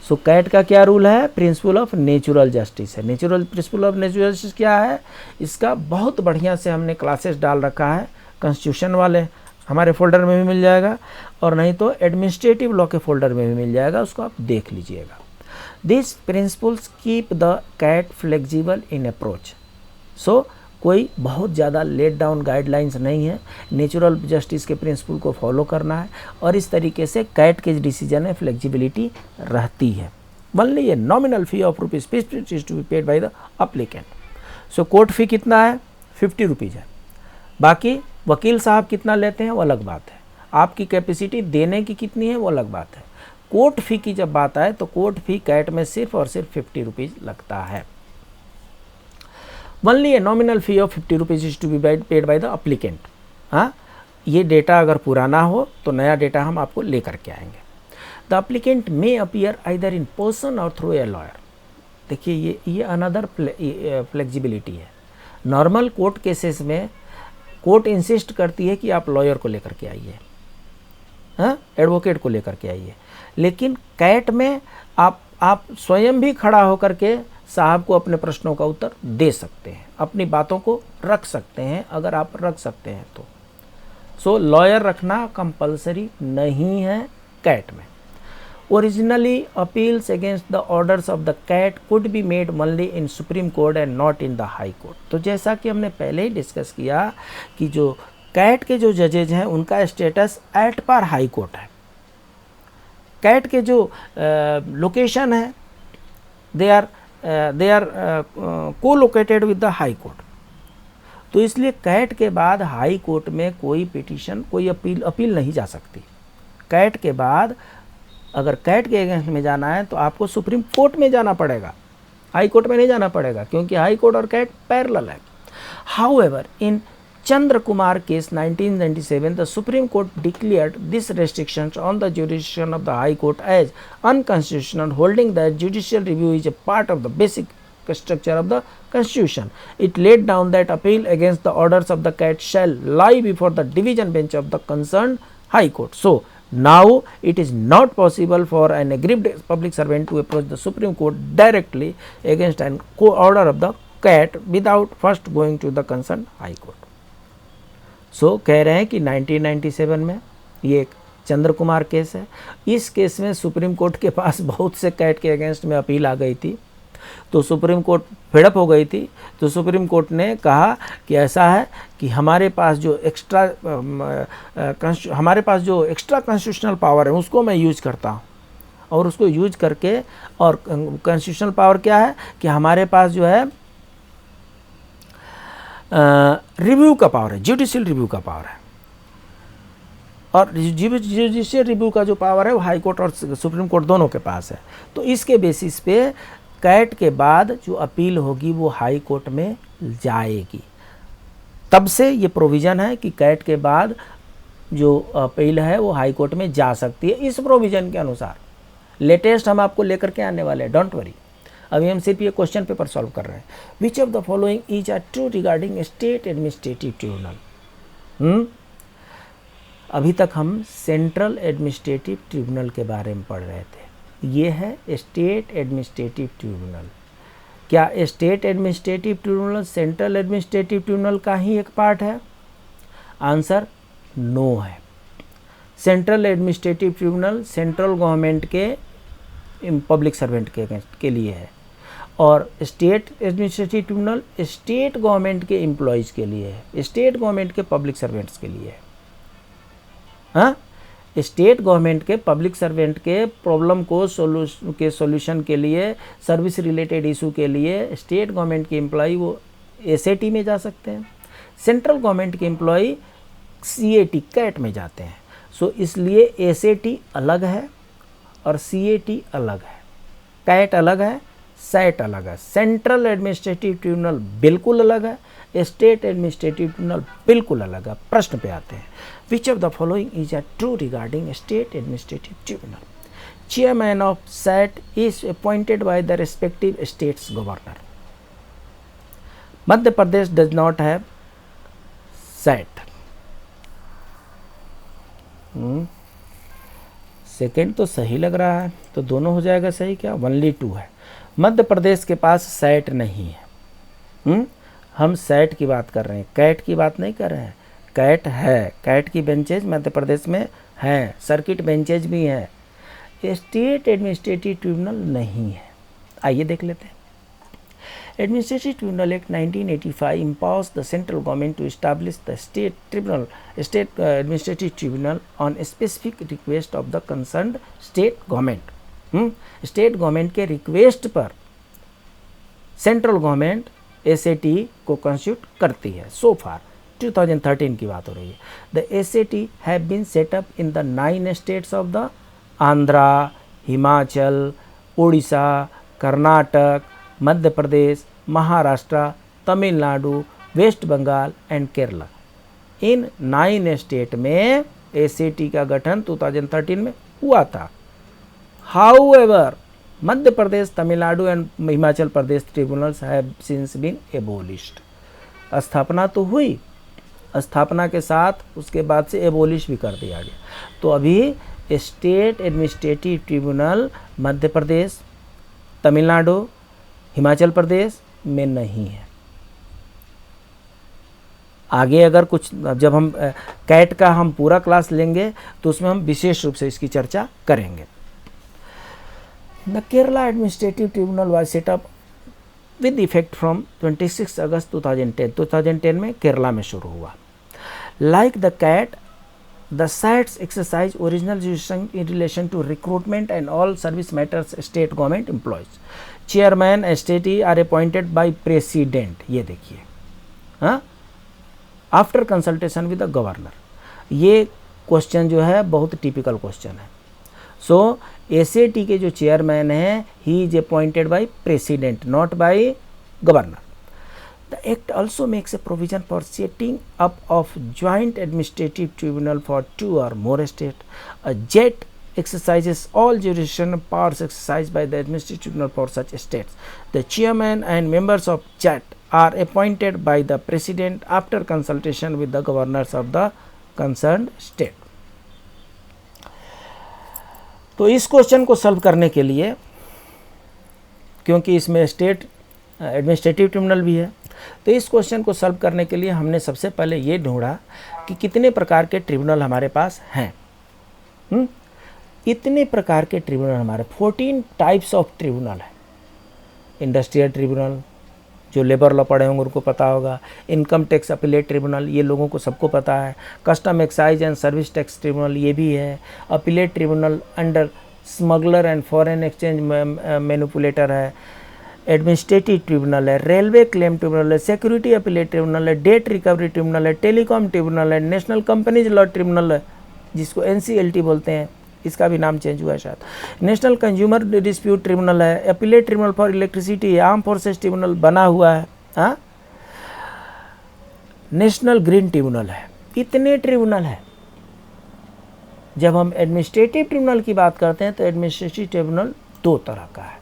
So CAT का क्या रूल है, प्रिंसिपल ऑफ नेचुरल जस्टिस है। प्रिंसिपल ऑफ नेचुरल जस्टिस क्या है, इसका बहुत बढ़िया से हमने क्लासेस डाल रखा है कॉन्स्टिट्यूशन वाले, हमारे फोल्डर में भी मिल जाएगा, और नहीं तो एडमिनिस्ट्रेटिव लॉ के फोल्डर में भी मिल जाएगा, उसको आप देख लीजिएगा। This principles keep the CAT flexible in approach. So कोई बहुत ज़्यादा लेट डाउन गाइडलाइंस नहीं है, नेचुरल जस्टिस के प्रिंसिपल को फॉलो करना है, और इस तरीके से कैट के डिसीजन में फ्लेक्सिबिलिटी रहती है। Only a nominal fee of ₹50 is to be paid by the applicant. So court fee कितना है? 50 रुपीज़ है। बाकी वकील साहब कितना लेते हैं वो अलग बात है, आपकी कैपेसिटी देने की कितनी है वो अलग बात है। कोर्ट फी की जब बात आए तो कोर्ट फी कैट में सिर्फ और सिर्फ 50 रुपीज़ लगता है। Only a nominal fee of 50 rupees is to be paid by the applicant. हाँ, ये डेटा अगर पुराना हो तो नया डेटा हम आपको लेकर के आएंगे। The applicant may appear either in person और थ्रू ए लॉयर। देखिए ये अनदर फ्लेक्सिबिलिटी है। नॉर्मल कोर्ट केसेस में कोर्ट इंसिस्ट करती है कि आप लॉयर को लेकर के आइए, हाँ, एडवोकेट को लेकर के आइए, लेकिन कैट में आप स्वयं भी खड़ा होकर के साहब को अपने प्रश्नों का उत्तर दे सकते हैं, अपनी बातों को रख सकते हैं, अगर आप रख सकते हैं तो। सो लॉयर रखना कंपलसरी नहीं है कैट में। Originally appeals against the orders of the CAT could be made only in supreme court and not in the high court. तो जैसा कि हमने पहले ही डिस्कस किया कि जो कैट के जो जजेज हैं उनका status at par high court है। कैट के जो लोकेशन है they are co located with the high court. तो इसलिए कैट के बाद हाई कोर्ट में कोई पिटीशन, कोई अपील नहीं जा सकती। कैट के बाद अगर कैट के अगेंस्ट में जाना है तो आपको सुप्रीम कोर्ट में जाना पड़ेगा, हाई कोर्ट में नहीं जाना पड़ेगा, क्योंकि हाई कोर्ट और कैट पैरेलल है। However in Chandra Kumar case 1997, the Supreme Court declared these restrictions on the jurisdiction of the High Court as unconstitutional, holding that judicial review is a part of the basic structure of the Constitution. It laid down that appeal against the orders of the CAT shall lie before the division bench of the concerned High Court. So, now it is not possible for an aggrieved public servant to approach the Supreme Court directly against an order of the CAT without first going to the concerned High Court. सो कह रहे हैं कि 1997 में ये एक चंद्र Kumar case है। इस case में सुप्रीम कोर्ट के पास बहुत से कैट के अगेंस्ट में अपील आ गई थी, तो सुप्रीम कोर्ट फेडअप हो गई थी। तो सुप्रीम कोर्ट ने कहा कि ऐसा है कि हमारे पास जो एक्स्ट्रा कॉन्स्टिट्यूशनल पावर है उसको मैं यूज करता हूँ, और उसको यूज करके, और कॉन्स्टिट्यूशनल पावर क्या है कि हमारे पास जो है रिव्यू का पावर है, जुडिशियल रिव्यू का पावर है, और जुडिशियल रिव्यू का जो पावर है वो हाई कोर्ट और सुप्रीम कोर्ट दोनों के पास है। तो इसके बेसिस पे कैट के बाद जो अपील होगी वो हाई कोर्ट में जाएगी। तब से ये प्रोविज़न है कि कैट के बाद जो अपील है वो हाई कोर्ट में जा सकती है। इस प्रोविज़न के अनुसार लेटेस्ट हम आपको लेकर के आने वाले हैं, डोंट वरी। अभी हम सिर्फ ये क्वेश्चन पेपर सॉल्व कर रहे हैं। Which of the following is are true regarding state administrative tribunal. अभी तक हम सेंट्रल एडमिनिस्ट्रेटिव ट्रिब्यूनल के बारे में पढ़ रहे थे, ये है स्टेट एडमिनिस्ट्रेटिव ट्रिब्यूनल। क्या state administrative tribunal central administrative tribunal का ही एक पार्ट है? आंसर नो है। Central administrative tribunal central government के पब्लिक सर्वेंट के लिए है, और state administrative tribunal state government के एम्प्लॉयज़ के लिए है, स्टेट गवर्नमेंट के पब्लिक सर्वेंट्स के लिए है। हाँ, स्टेट गवर्नमेंट के पब्लिक सर्वेंट के प्रॉब्लम को सॉल्यूशन के लिए, सर्विस रिलेटेड इशू के लिए स्टेट गवर्नमेंट के एम्प्लॉय वो एसएटी में जा सकते हैं, सेंट्रल गवर्नमेंट के एम्प्लॉय सीएटी कैट में जाते हैं। सो इसलिए एसएटी अलग है और सीएटी अलग है, कैट अलग है, सैट अलग है। सेंट्रल एडमिनिस्ट्रेटिव ट्रिब्यूनल बिल्कुल अलग है, स्टेट एडमिनिस्ट्रेटिव ट्रिब्यूनल बिल्कुल अलग है। प्रश्न पे आते हैं, which of the following is a true regarding state administrative tribunal. Chairman of SAT is appointed by the respective states governor. Madhya Pradesh does not have SAT. Second तो सही लग रहा है, तो दोनों हो जाएगा सही। क्या? ओनली 2 है। मध्य प्रदेश के पास सैट नहीं है। हम सैट की बात कर रहे हैं, कैट की बात नहीं कर रहे हैं। कैट है, कैट की बेंचेज मध्य प्रदेश में हैं, सर्किट बेंचेज भी हैं, स्टेट एडमिनिस्ट्रेटिव ट्रिब्यूनल नहीं है। आइए देख लेते हैं। Administrative Tribunal Act 1985 empowers the central government to establish the state administrative tribunal on specific request of the concerned state government. State government के रिक्वेस्ट पर सेंट्रल गवर्नमेंट एसएटी को कंस्टिट्यूट करती है। सो फार 2013 की बात हो रही है। The SAT have been set up in the 9 states of the Andhra, Himachal, Orissa, Karnataka, Madhya Pradesh, Maharashtra, Tamil Nadu, West Bengal and Kerala. इन 9 स्टेट में एसएटी का गठन 2013 में हुआ था। However Madhya Pradesh, Tamil Nadu and Himachal Pradesh tribunals have since been abolished. स्थापना तो हुई, स्थापना के साथ उसके बाद से एबोलिश भी कर दिया गया। तो अभी स्टेट एडमिनिस्ट्रेटिव ट्रिब्यूनल मध्य प्रदेश, तमिलनाडु, हिमाचल प्रदेश में नहीं है। आगे अगर कुछ जब हम कैट का हम पूरा क्लास लेंगे तो उसमें हम विशेष रूप से इसकी चर्चा करेंगे। The Kerala administrative tribunal was set up with effect from 26 August 2010 में केरला में शुरू हुआ। Like the CAT, the SATs exercise original jurisdiction in relation to recruitment and all service matters state government employees. Chairman STT are appointed by president. ये देखिए, हाँ, after consultation with the governor. ये question जो है बहुत typical question है। सो SAT के जो चेयरमैन हैं, he is appointed by president, not by governor. The Act also makes a provision for setting up of joint administrative tribunal for 2 or more states. A JET exercises all jurisdiction powers exercised by the administrative tribunal for such states. The chairman and members of JET are appointed by the president after consultation with the governors of the concerned state. तो इस question को solve करने के लिए, क्योंकि इसमें state administrative tribunal भी है, तो इस क्वेश्चन को सॉल्व करने के लिए हमने सबसे पहले ये ढूंढा कि कितने प्रकार के ट्रिब्यूनल हमारे पास हैं। इतने प्रकार के ट्रिब्यूनल हमारे 14 टाइप्स ऑफ ट्रिब्यूनल है। इंडस्ट्रियल ट्रिब्यूनल, जो लेबर लॉ पढ़े होंगे उनको पता होगा। इनकम टैक्स अपीलेट ट्रिब्यूनल, ये लोगों को सबको पता है। Custom excise and service tax tribunal, ये भी है। Appellate tribunal under smuggler and foreign exchange manipulator है। एडमिनिस्ट्रेटिव ट्रिब्यूनल है, रेलवे क्लेम ट्रिब्यूनल है, सिक्योरिटी अपीलेट ट्रिब्यूनल है, डेट रिकवरी ट्रिब्यूनल है, टेलीकॉम ट्रिब्यूनल है, नेशनल कंपनीज लॉ ट्रिब्यूनल है जिसको एनसीएलटी बोलते हैं, इसका भी नाम चेंज हुआ है शायद। नेशनल कंज्यूमर डिस्प्यूट ट्रिब्यूनल है, appellate tribunal for electricity, arm forces tribunal बना हुआ है, हाँ। नेशनल ग्रीन ट्रिब्यूनल है। इतने ट्रिब्यूनल है। जब हम एडमिनिस्ट्रेटिव ट्रिब्यूनल की बात करते हैं तो एडमिनिस्ट्रेटिव ट्रिब्यूनल 2 तरह का है।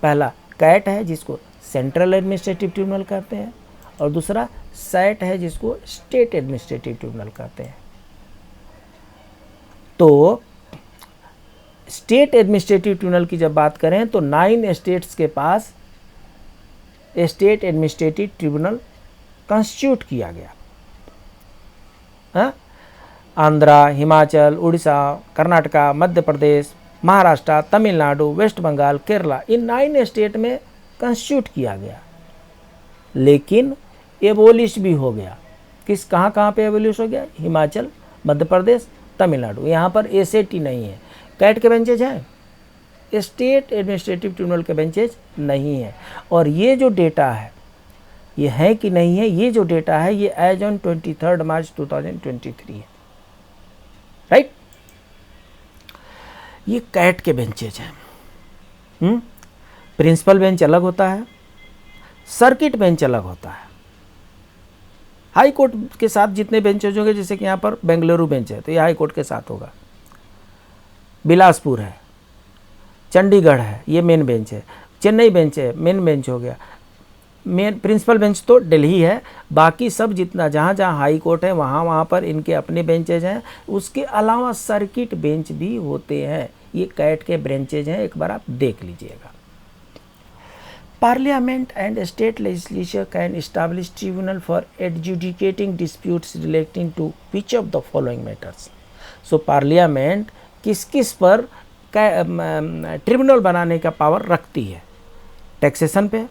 पहला कैट है जिसको सेंट्रल एडमिनिस्ट्रेटिव ट्रिब्यूनल कहते हैं, और दूसरा सैट है जिसको स्टेट एडमिनिस्ट्रेटिव ट्रिब्यूनल कहते हैं। तो स्टेट एडमिनिस्ट्रेटिव ट्रिब्यूनल की जब बात करें तो 9 स्टेट्स के पास स्टेट एडमिनिस्ट्रेटिव ट्रिब्यूनल कंस्टिट्यूट किया गया। हाँ? आंध्रा, हिमाचल, उड़ीसा, कर्नाटका, मध्य प्रदेश, महाराष्ट्र, तमिलनाडु, वेस्ट बंगाल, केरला, इन 9 स्टेट में कंस्टिट्यूट किया गया। लेकिन एबोलिश भी हो गया। कहाँ पे एबोलिश हो गया? हिमाचल, मध्य प्रदेश, तमिलनाडु। यहाँ पर एसएटी नहीं है। कैट के बेंचेज हैं, स्टेट एडमिनिस्ट्रेटिव ट्रिब्यूनल के बेंचेज नहीं है। और ये जो डेटा है, ये है कि नहीं है, ये जो डेटा है ये एज ऑन 23 मार्च 2023 है, राइट। ये कैट के बेंचेज हैं। प्रिंसिपल बेंच अलग होता है, सर्किट बेंच अलग होता है। हाई कोर्ट के साथ जितने बेंचेज होंगे, जैसे कि यहाँ पर बेंगलुरु बेंच है तो ये हाई कोर्ट के साथ होगा। बिलासपुर है, चंडीगढ़ है, ये मेन बेंच है। चेन्नई बेंच है, मेन बेंच हो गया। मेन प्रिंसिपल बेंच तो दिल्ली है। बाकी सब जितना जहाँ जहाँ हाई कोर्ट है वहाँ पर इनके अपने बेंचेज हैं। उसके अलावा सर्किट बेंच भी होते हैं। ये कैट के बेंचेज हैं, एक बार आप देख लीजिएगा। Parliament and state legislature can establish tribunal for adjudicating disputes relating to which of the following matters. So Parliament किस किस पर ट्रिब्यूनल बनाने का पावर रखती है? टैक्सेशन पे,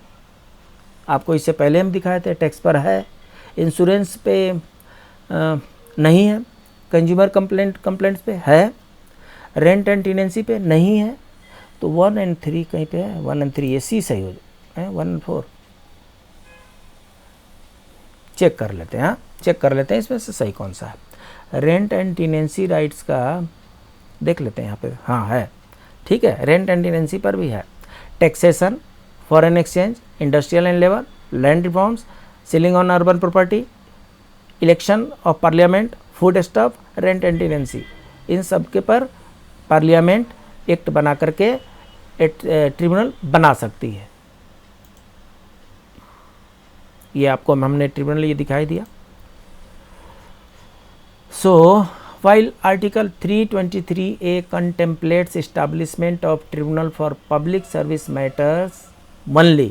आपको इससे पहले हम दिखाए थे, टैक्स पर है। इंश्योरेंस पे नहीं है। कंज्यूमर कंप्लेंट्स पे है। रेंट एंड टेनेंसी पे नहीं है। तो 1 और 3 कहीं पे है? 1 और 3 ये सी सही हो जाए, 1 और 4 चेक कर लेते हैं। हाँ, चेक कर लेते हैं इसमें से सही कौन सा है। रेंट एंड टेनेंसी राइट्स का देख लेते हैं यहाँ पे। हाँ है, ठीक है, रेंट एंड टेनेंसी पर भी है। Taxation, foreign exchange, industrial and labour, land reforms, ceiling on urban property, election of parliament, food stuff, rent and tenancy, इन सब के पर पार्लियामेंट एक्ट बना करके ट्रिब्यूनल बना सकती है। ये आपको हमने ट्रिब्यूनल ये दिखाई दिया। सो while Article 323A contemplates establishment of tribunal for public service matters only,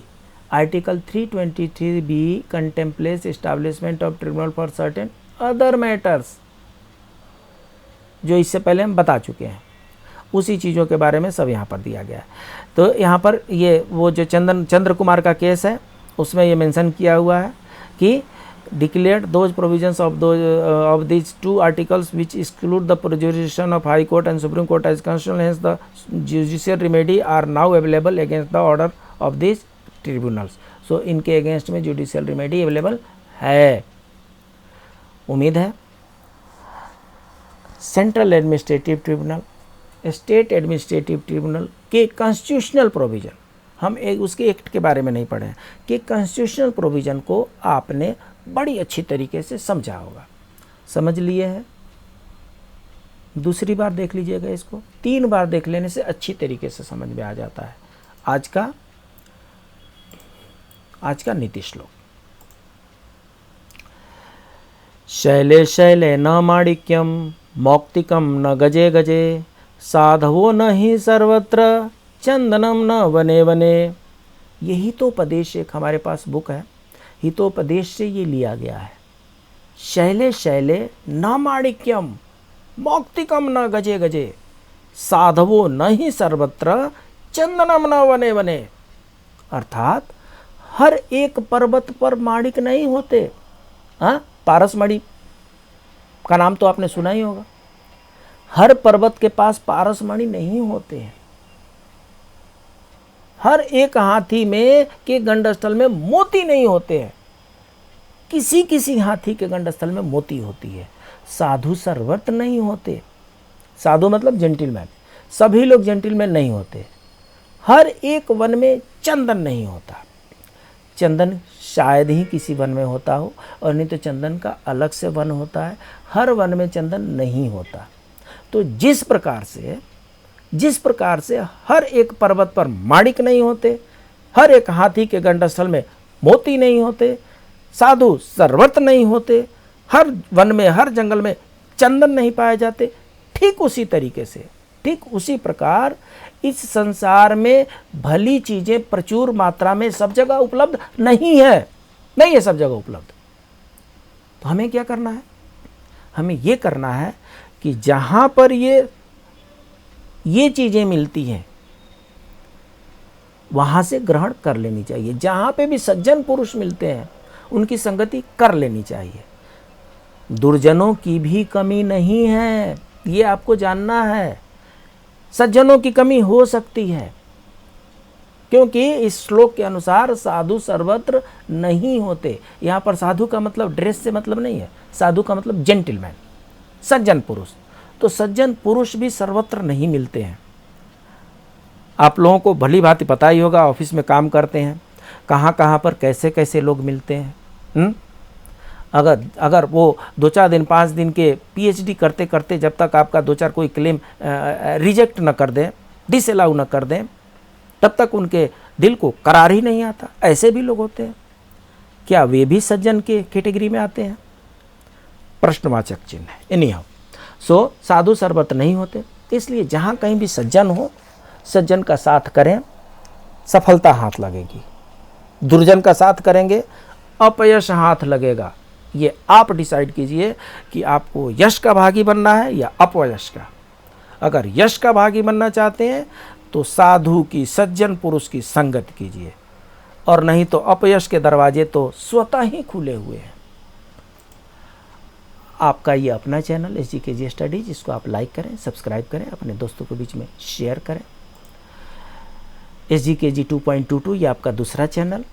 Article 323B contemplates establishment of tribunal for certain other matters, जो इससे पहले हम बता चुके हैं। उसी चीज़ों के बारे में सब यहाँ पर दिया गया है। तो यहाँ पर ये वो जो चंद्र कुमार का केस है उसमें ये मेंशन किया हुआ है कि declared those provisions of these two articles which exclude the jurisdiction of High Court and Supreme Court as constitutional, hence the judicial remedy are now available against the order of these tribunals. So इनके against में judicial remedy available है। उम्मीद है central administrative tribunal, state administrative tribunal के constitutional provision, हम एक उसके act के बारे में नहीं पढ़े हैं, कि कॉन्स्टिट्यूशनल प्रोविज़न को आपने बड़ी अच्छी तरीके से समझा होगा। समझ लिए हैं? दूसरी बार देख लीजिएगा इसको, 3 बार देख लेने से अच्छी तरीके से समझ में आ जाता है। आज का नीति श्लोक, शैले शैले न माणिक्यम मौक्तिकम न गजे गजे साधवो न ही सर्वत्र चंदनम न वने वने। ये हितोपदेश एक हमारे पास बुक है, हितोपदेश से ये लिया गया है। शैले शैले न माणिक्यम मौक्तिकम न गजे गजे साधवो न ही सर्वत्र चंदनम न वने वने। अर्थात हर एक पर्वत पर माणिक नहीं होते। हाँ, पारसमणि का नाम तो आपने सुना ही होगा। हर पर्वत के पास पारसमणि नहीं होते हैं। हर एक हाथी में के गंडस्थल में मोती नहीं होते हैं। किसी किसी हाथी के गंडस्थल में मोती होती है। साधु सर्वत्र नहीं होते। साधु मतलब जेंटिलमैन, सभी लोग जेंटिलमैन नहीं होते। हर एक वन में चंदन नहीं होता। चंदन शायद ही किसी वन में होता हो, और नहीं तो चंदन का अलग से वन होता है। हर वन में चंदन नहीं होता। तो जिस प्रकार से हर एक पर्वत पर माणिक नहीं होते, हर एक हाथी के गंडस्थल में मोती नहीं होते, साधु सर्वत्र नहीं होते, हर वन में हर जंगल में चंदन नहीं पाए जाते, ठीक उसी तरीके से, ठीक उसी प्रकार इस संसार में भली चीज़ें प्रचुर मात्रा में सब जगह उपलब्ध नहीं है सब जगह उपलब्ध। तो हमें क्या करना है? हमें ये करना है कि जहाँ पर ये चीज़ें मिलती हैं वहाँ से ग्रहण कर लेनी चाहिए। जहाँ पे भी सज्जन पुरुष मिलते हैं उनकी संगति कर लेनी चाहिए। दुर्जनों की भी कमी नहीं है, ये आपको जानना है। सज्जनों की कमी हो सकती है, क्योंकि इस श्लोक के अनुसार साधु सर्वत्र नहीं होते। यहाँ पर साधु का मतलब ड्रेस से मतलब नहीं है, साधु का मतलब जेंटिलमैन, सज्जन पुरुष। तो सज्जन पुरुष भी सर्वत्र नहीं मिलते हैं। आप लोगों को भली भांति पता ही होगा, ऑफिस में काम करते हैं, कहाँ कहाँ पर कैसे कैसे लोग मिलते हैं। अगर वो 2-4 दिन 5 दिन के पीएचडी करते करते जब तक आपका 2-4 कोई क्लेम रिजेक्ट न कर दें, डिसअलाउ न कर दें, तब तक उनके दिल को करार ही नहीं आता। ऐसे भी लोग होते हैं। क्या वे भी सज्जन के कैटेगरी में आते हैं? प्रश्नवाचक चिन्ह है। एनीहाउ, सो साधु सर्वत्र नहीं होते, इसलिए जहाँ कहीं भी सज्जन हो, सज्जन का साथ करें, सफलता हाथ लगेगी। दुर्जन का साथ करेंगे अपयश हाथ लगेगा। ये आप डिसाइड कीजिए कि आपको यश का भागी बनना है या अपयश का। अगर यश का भागी बनना चाहते हैं तो साधु की, सज्जन पुरुष की संगत कीजिए, और नहीं तो अपयश के दरवाजे तो स्वतः ही खुले हुए हैं। आपका ये अपना चैनल SGKG स्टडीज, इसको आप लाइक करें, सब्सक्राइब करें, अपने दोस्तों के बीच में शेयर करें। SGKG 2.22 ये आपका दूसरा चैनल,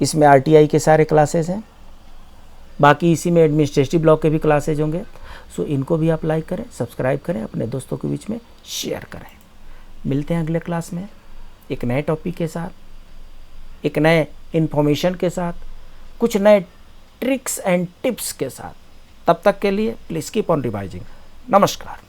इसमें RTI के सारे क्लासेस हैं, बाकी इसी में एडमिनिस्ट्रेटिव ब्लॉक के भी क्लासेज होंगे। सो इनको भी आप लाइक करें, सब्सक्राइब करें, अपने दोस्तों के बीच में शेयर करें। मिलते हैं अगले क्लास में एक नए टॉपिक के साथ, एक नए इन्फॉर्मेशन के साथ, कुछ नए ट्रिक्स एंड टिप्स के साथ। तब तक के लिए प्लीज़ कीप ऑन रिवाइजिंग। नमस्कार।